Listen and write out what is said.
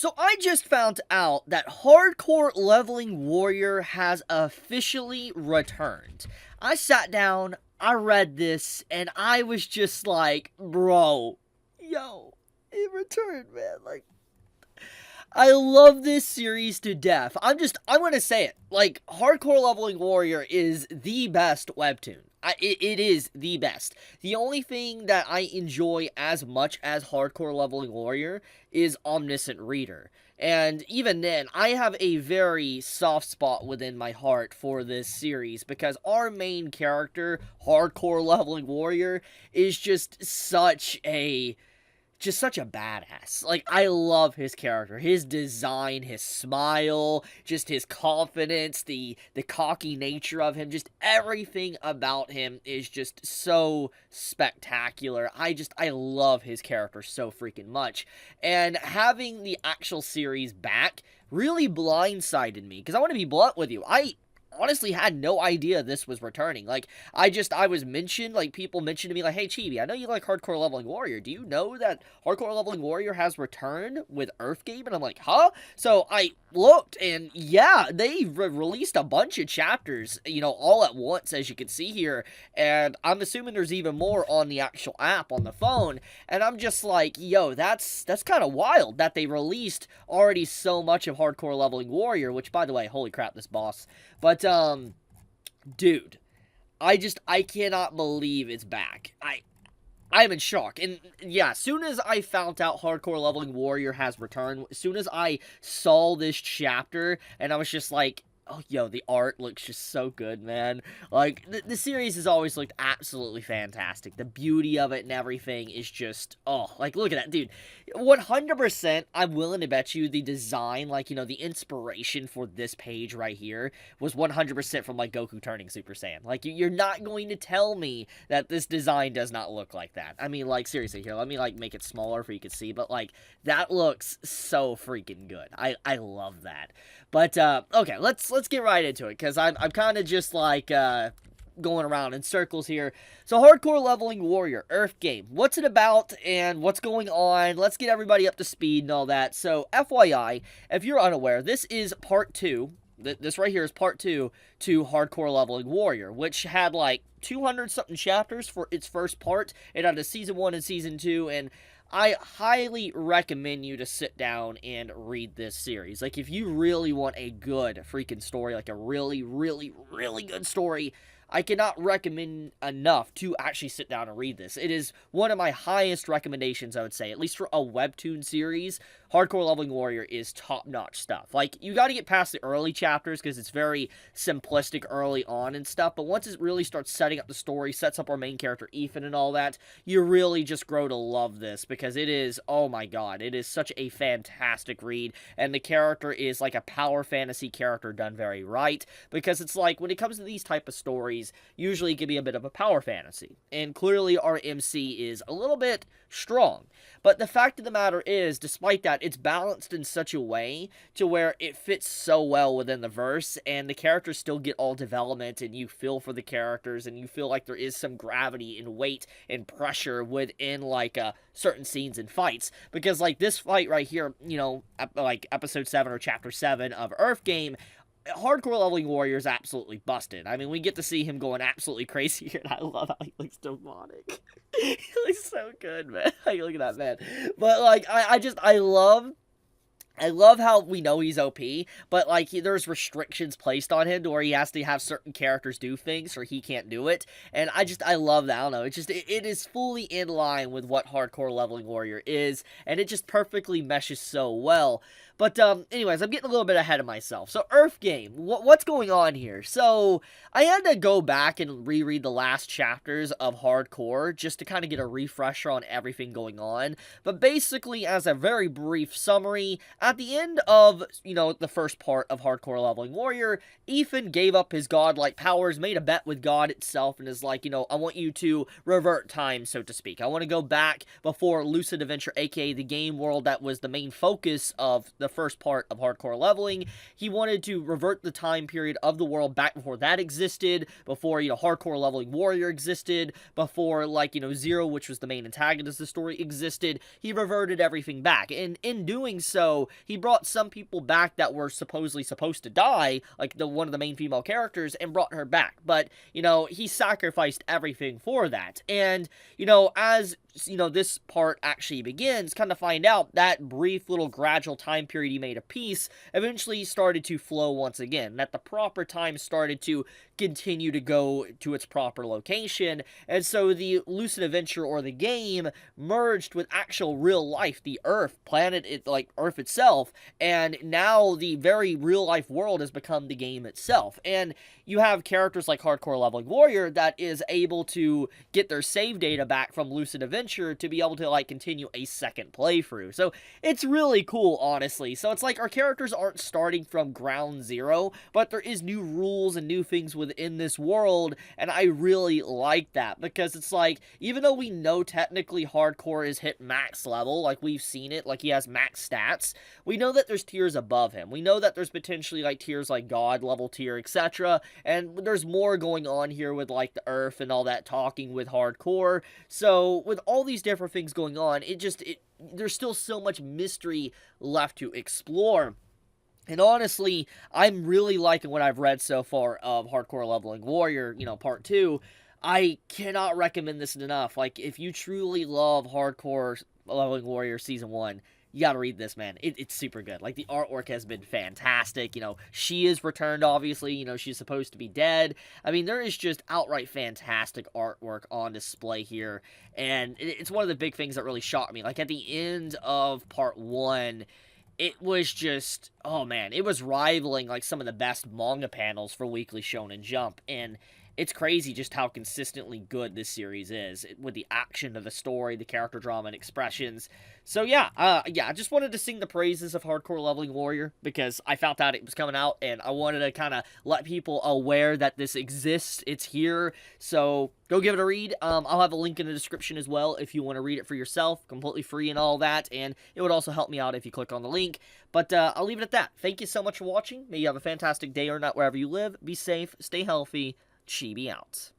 So I just found out that Hardcore Leveling Warrior has officially returned. I sat down, I read this, and I was just like, bro, yo, it returned, man. Like, I love this series to death. I'm gonna say it. Like, Hardcore Leveling Warrior is the best webtoon. It is the best. The only thing that I enjoy as much as Hardcore Leveling Warrior is Omniscient Reader. And even then, I have a very soft spot within my heart for this series because our main character, Hardcore Leveling Warrior, is just such a badass. Like, I love his character, his design, his smile, just his confidence, the cocky nature of him, just everything about him is just so spectacular. I love his character so freaking much. And having the actual series back really blindsided me, because I want to be blunt with you. I honestly had no idea this was returning. Like, I was mentioned, like, people mentioned to me, like, hey, Chibi, I know you like Hardcore Leveling Warrior. Do you know that Hardcore Leveling Warrior has returned with Earth Game? And I'm like, huh? So I looked, and yeah, they released a bunch of chapters, all at once, as you can see here. And I'm assuming there's even more on the actual app on the phone. And I'm just like, yo, that's kind of wild that they released already so much of Hardcore Leveling Warrior, which, by the way, holy crap, this boss. But, dude, I cannot believe it's back. I'm in shock. And, yeah, as soon as I found out Hardcore Leveling Warrior has returned, as soon as I saw this chapter, and I was just like, oh, yo, the art looks just so good, man. Like, the series has always looked absolutely fantastic. The beauty of it and everything is just, oh, like, look at that, dude. 100%, I'm willing to bet you the design, like, the inspiration for this page right here was 100% from, like, Goku turning Super Saiyan. Like, you're not going to tell me that this design does not look like that. I mean, like, seriously, here, let me, like, make it smaller for you can see, but, like, that looks so freaking good. I love that. But, okay, let's get right into it, because I'm kind of just, like, going around in circles here. So, Hardcore Leveling Warrior, Earth Game. What's it about, and what's going on? Let's get everybody up to speed and all that. So, FYI, if you're unaware, this is part 2. This right here is part 2 to Hardcore Leveling Warrior, which had, like, 200-something chapters for its first part. It had a Season 1 and Season 2, and I highly recommend you to sit down and read this series. Like, if you really want a good freaking story, like a really, really, really good story, I cannot recommend enough to actually sit down and read this. It is one of my highest recommendations, I would say, at least for a webtoon series. Hardcore Leveling Warrior is top-notch stuff. Like, you gotta get past the early chapters, because it's very simplistic early on and stuff, but once it really starts setting up the story, sets up our main character, Ethan, and all that, you really just grow to love this, because it is, oh my god, it is such a fantastic read, and the character is like a power fantasy character done very right, because it's like, when it comes to these type of stories, usually it can be a bit of a power fantasy, and clearly our MC is a little bit strong, but the fact of the matter is, despite that, it's balanced in such a way to where it fits so well within the verse, and the characters still get all development, and you feel for the characters, and you feel like there is some gravity and weight and pressure within, like, certain scenes and fights, because, like, this fight right here, like, episode 7 or chapter 7 of Earth Game, Hardcore Leveling Warrior is absolutely busted. I mean, we get to see him going absolutely crazy here, and I love how he looks demonic. He looks so good, man. Like, look at that, man. But, like, I love how we know he's OP, but, like, there's restrictions placed on him to where he has to have certain characters do things or he can't do it, and I love that. I don't know, it is fully in line with what Hardcore Leveling Warrior is, and it just perfectly meshes so well. But, anyways, I'm getting a little bit ahead of myself. So, Earth Game, what's going on here? So, I had to go back and reread the last chapters of Hardcore just to kind of get a refresher on everything going on. But basically, as a very brief summary, at the end of, the first part of Hardcore Leveling Warrior, Ethan gave up his godlike powers, made a bet with God itself, and is like, I want you to revert time, so to speak. I want to go back before Lucid Adventure, aka the game world that was the main focus of the first part of Hardcore Leveling. He wanted to revert the time period of the world back before that existed, before, Hardcore Leveling Warrior existed, before, Zero, which was the main antagonist of the story, existed. He reverted everything back, and in doing so, he brought some people back that were supposedly supposed to die, like one of the main female characters, and brought her back. But, he sacrificed everything for that. And, as, this part actually begins, kind of find out that brief little gradual time period he made of peace eventually started to flow once again, that the proper time started to continue to go to its proper location, and so the Lucid Adventure, or the game, merged with actual real life, the Earth itself, and now the very real life world has become the game itself. And you have characters like Hardcore Leveling Warrior that is able to get their save data back from Lucid Adventure to be able to, continue a second playthrough. So it's really cool, honestly. So it's like our characters aren't starting from ground zero, but there is new rules and new things within this world, and I really like that, because it's like, even though we know technically Hardcore is hit max level, like we've seen it, like he has max stats, we know that there's tiers above him. We know that there's potentially tiers like God level tier, etc., and there's more going on here with the Earth and all that talking with Hardcore. So with all these different things going on, there's still so much mystery left to explore. And honestly, I'm really liking what I've read so far of Hardcore Leveling Warrior, part 2. I cannot recommend this enough. If you truly love Hardcore Leveling Warrior Season 1, you gotta read this, man. It's super good. The artwork has been fantastic. She is returned, obviously. She's supposed to be dead. I mean, there is just outright fantastic artwork on display here. And it's one of the big things that really shocked me. At the end of part 1, it was just, oh man, it was rivaling some of the best manga panels for Weekly Shonen Jump, and it's crazy just how consistently good this series is, with the action of the story, the character drama, and expressions. So yeah, I just wanted to sing the praises of Hardcore Leveling Warrior, because I found out it was coming out, and I wanted to kind of let people aware that this exists, it's here, so go give it a read. I'll have a link in the description as well if you want to read it for yourself, completely free and all that, and it would also help me out if you click on the link. But I'll leave it at that. Thank you so much for watching. May you have a fantastic day or night wherever you live. Be safe, stay healthy. Chibi out.